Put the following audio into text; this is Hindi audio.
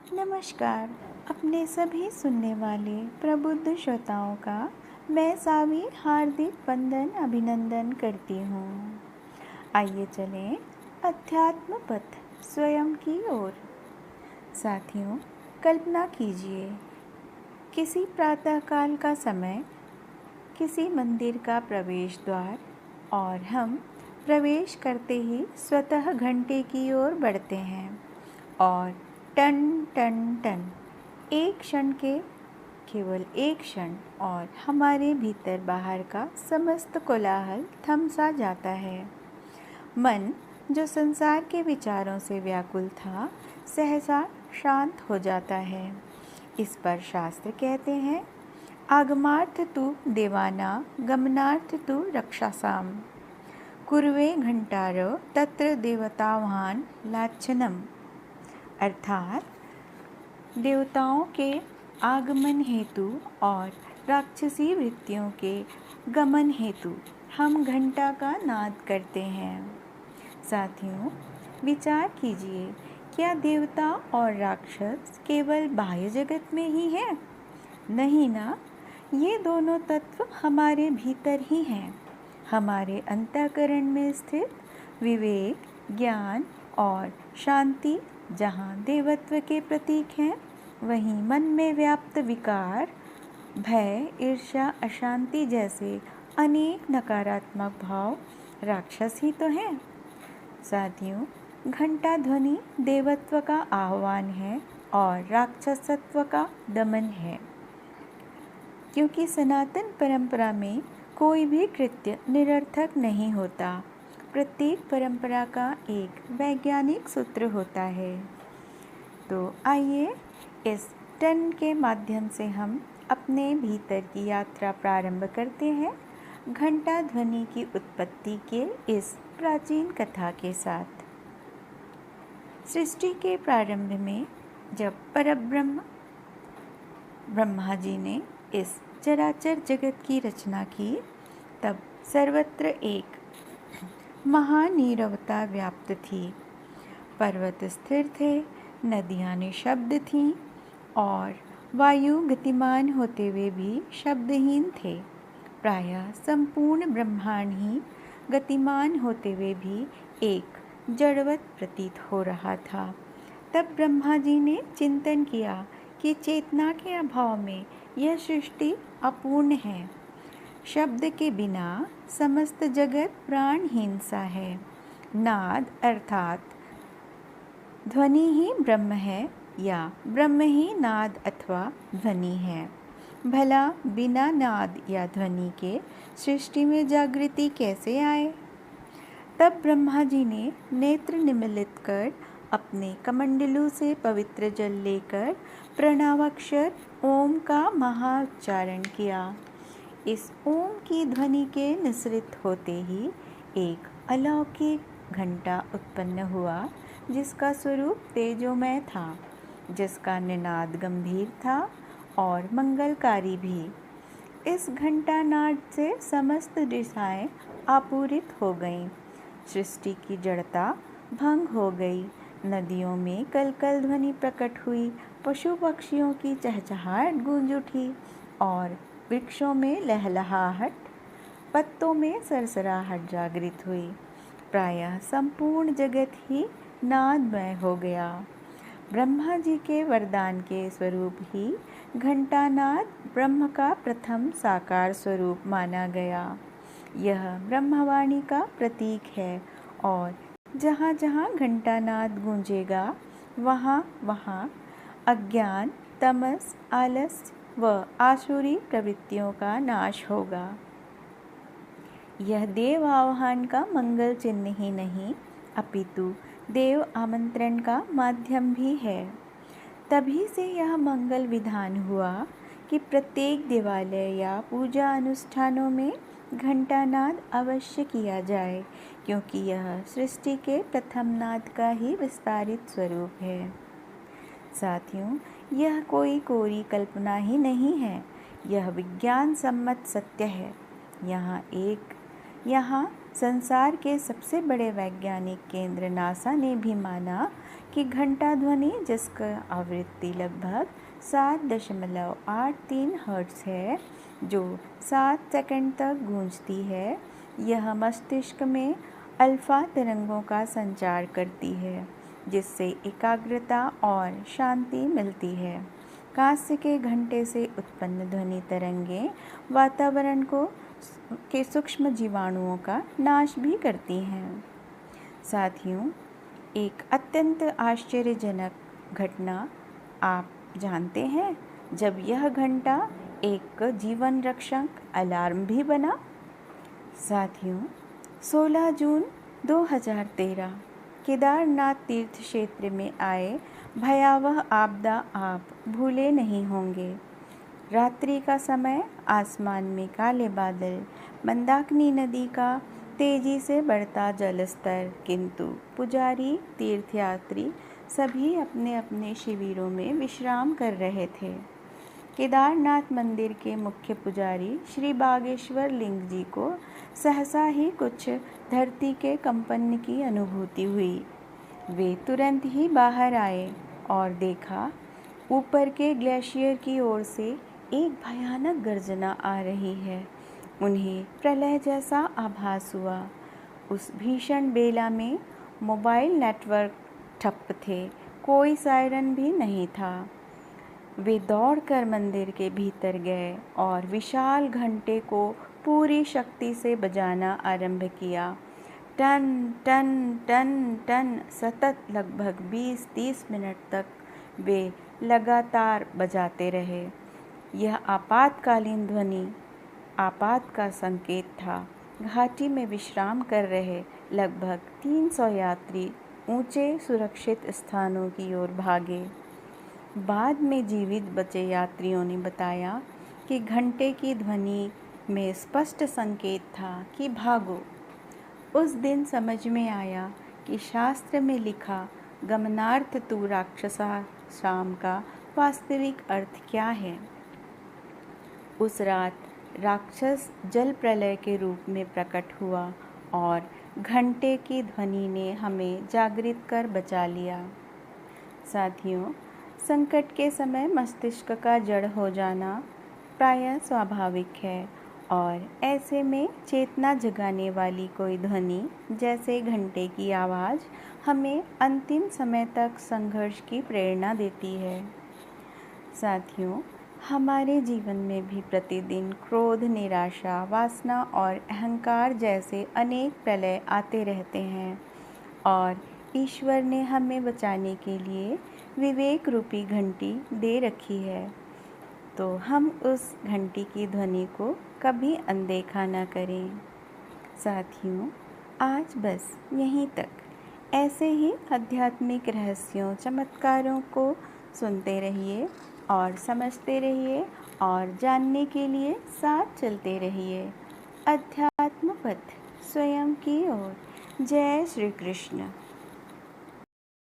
नमस्कार। अपने सभी सुनने वाले प्रबुद्ध श्रोताओं का मैं सावी हार्दिक वंदन अभिनंदन करती हूँ। आइए चलें अध्यात्म पथ स्वयं की ओर। साथियों, कल्पना कीजिए किसी प्रातःकाल का समय, किसी मंदिर का प्रवेश द्वार, और हम प्रवेश करते ही स्वतः घंटे की ओर बढ़ते हैं और टन टन टन एक क्षण के केवल एक क्षण और हमारे भीतर बाहर का समस्त कोलाहल थम सा जाता है। मन जो संसार के विचारों से व्याकुल था सहसा शांत हो जाता है। इस पर शास्त्र कहते हैं, आगमार्थ तु देवाना गमनार्थ तु रक्षासाम कुर्वे घंटारो तत्र देवतावान लाछनम। अर्थात देवताओं के आगमन हेतु और राक्षसी वृत्तियों के गमन हेतु हम घंटा का नाद करते हैं। साथियों, विचार कीजिए, क्या देवता और राक्षस केवल बाह्य जगत में ही हैं? नहीं ना, ये दोनों तत्व हमारे भीतर ही हैं। हमारे अंतःकरण में स्थित विवेक, ज्ञान और शांति जहाँ देवत्व के प्रतीक हैं, वहीं मन में व्याप्त विकार, भय, ईर्ष्या, अशांति जैसे अनेक नकारात्मक भाव राक्षस ही तो हैं। साथियों, घंटा ध्वनि देवत्व का आह्वान है और राक्षसत्व का दमन है। क्योंकि सनातन परंपरा में कोई भी कृत्य निरर्थक नहीं होता। प्रत्येक परंपरा का एक वैज्ञानिक सूत्र होता है। तो आइए इस टन के माध्यम से हम अपने भीतर की यात्रा प्रारंभ करते हैं घंटा ध्वनि की उत्पत्ति के इस प्राचीन कथा के साथ। सृष्टि के प्रारंभ में जब परब्रह्म ब्रह्मा जी ने इस चराचर जगत की रचना की, तब सर्वत्र एक महानीरवता व्याप्त थी। पर्वत स्थिर थे, नदियाँ निशब्द थीं और वायु गतिमान होते हुए भी शब्दहीन थे। प्रायः संपूर्ण ब्रह्मांड ही गतिमान होते हुए भी एक जड़वत प्रतीत हो रहा था। तब ब्रह्मा जी ने चिंतन किया कि चेतना के अभाव में यह सृष्टि अपूर्ण है। शब्द के बिना समस्त जगत प्राणहीन सा है। नाद अर्थात ध्वनि ही ब्रह्म है या ब्रह्म ही नाद अथवा ध्वनि है। भला बिना नाद या ध्वनि के सृष्टि में जागृति कैसे आए? तब ब्रह्मा जी ने नेत्र निमीलित कर अपने कमंडलू से पवित्र जल लेकर प्रणवाक्षर ओम का महाउच्चारण किया। इस ओम की ध्वनि के निसृत होते ही एक अलौकिक घंटा उत्पन्न हुआ, जिसका स्वरूप तेजोमय था, जिसका निनाद गंभीर था और मंगलकारी भी। इस घंटा नाद से समस्त दिशाएं आपूरित हो गईं। सृष्टि की जड़ता भंग हो गई। नदियों में कलकल ध्वनि प्रकट हुई, पशु पक्षियों की चहचहाहट गूंज उठी और वृक्षों में लहलहाहट, पत्तों में सरसराहट जागृत हुई। प्रायः संपूर्ण जगत ही नादमय हो गया। ब्रह्मा जी के वरदान के स्वरूप ही घंटानाद ब्रह्म का प्रथम साकार स्वरूप माना गया। यह ब्रह्मवाणी का प्रतीक है और जहाँ जहाँ घंटानाद गूंजेगा, वहाँ वहाँ अज्ञान, तमस, आलस्य व आसुरी प्रवृत्तियों का नाश होगा। यह देव आह्वान का मंगल चिन्ह ही नहीं, अपितु देव आमंत्रण का माध्यम भी है। तभी से यह मंगल विधान हुआ कि प्रत्येक देवालय या पूजा अनुष्ठानों में घंटानाद अवश्य किया जाए, क्योंकि यह सृष्टि के प्रथम नाद का ही विस्तारित स्वरूप है। साथियों, यह कोई कोरी कल्पना ही नहीं है, यह विज्ञान सम्मत सत्य है। यहाँ संसार के सबसे बड़े वैज्ञानिक केंद्र नासा ने भी माना कि घंटा ध्वनि, जिसका आवृत्ति लगभग 7.83 हर्ट्ज है, जो 7 सेकंड तक गूंजती है, यह मस्तिष्क में अल्फा तरंगों का संचार करती है, जिससे एकाग्रता और शांति मिलती है। कांस्य के घंटे से उत्पन्न ध्वनि तरंगें वातावरण के सूक्ष्म जीवाणुओं का नाश भी करती हैं। साथियों, एक अत्यंत आश्चर्यजनक घटना आप जानते हैं, जब यह घंटा एक जीवन रक्षक अलार्म भी बना। साथियों, 16 जून 2013 केदारनाथ तीर्थ क्षेत्र में आए भयावह आपदा आप भूले नहीं होंगे। रात्रि का समय, आसमान में काले बादल, मंदाकिनी नदी का तेजी से बढ़ता जलस्तर, किंतु पुजारी, तीर्थयात्री सभी अपने अपने शिविरों में विश्राम कर रहे थे। केदारनाथ मंदिर के मुख्य पुजारी श्री बागेश्वर लिंग जी को सहसा ही कुछ धरती के कंपन की अनुभूति हुई। वे तुरंत ही बाहर आए और देखा, ऊपर के ग्लेशियर की ओर से एक भयानक गर्जना आ रही है। उन्हें प्रलय जैसा आभास हुआ। उस भीषण बेला में मोबाइल नेटवर्क ठप्प थे, कोई सायरन भी नहीं था। वे दौड़कर मंदिर के भीतर गए और विशाल घंटे को पूरी शक्ति से बजाना आरंभ किया। टन टन टन टन सतत लगभग 20-30 मिनट तक वे लगातार बजाते रहे। यह आपातकालीन ध्वनि आपात का संकेत था। घाटी में विश्राम कर रहे लगभग 300 यात्री ऊंचे सुरक्षित स्थानों की ओर भागे। बाद में जीवित बचे यात्रियों ने बताया कि घंटे की ध्वनि में स्पष्ट संकेत था कि भागो। उस दिन समझ में आया कि शास्त्र में लिखा गमनार्थ तु राक्षसा शाम का वास्तविक अर्थ क्या है। उस रात राक्षस जल प्रलय के रूप में प्रकट हुआ और घंटे की ध्वनि ने हमें जागृत कर बचा लिया। साथियों, संकट के समय मस्तिष्क का जड़ हो जाना प्रायः स्वाभाविक है और ऐसे में चेतना जगाने वाली कोई ध्वनि, जैसे घंटे की आवाज़, हमें अंतिम समय तक संघर्ष की प्रेरणा देती है। साथियों, हमारे जीवन में भी प्रतिदिन क्रोध, निराशा, वासना और अहंकार जैसे अनेक प्रलय आते रहते हैं और ईश्वर ने हमें बचाने के लिए विवेक रूपी घंटी दे रखी है। तो हम उस घंटी की ध्वनि को कभी अनदेखा ना करें। साथियों, आज बस यहीं तक। ऐसे ही आध्यात्मिक रहस्यों, चमत्कारों को सुनते रहिए और समझते रहिए और जानने के लिए साथ चलते रहिए। अध्यात्म पथ स्वयं की ओर। जय श्री कृष्ण।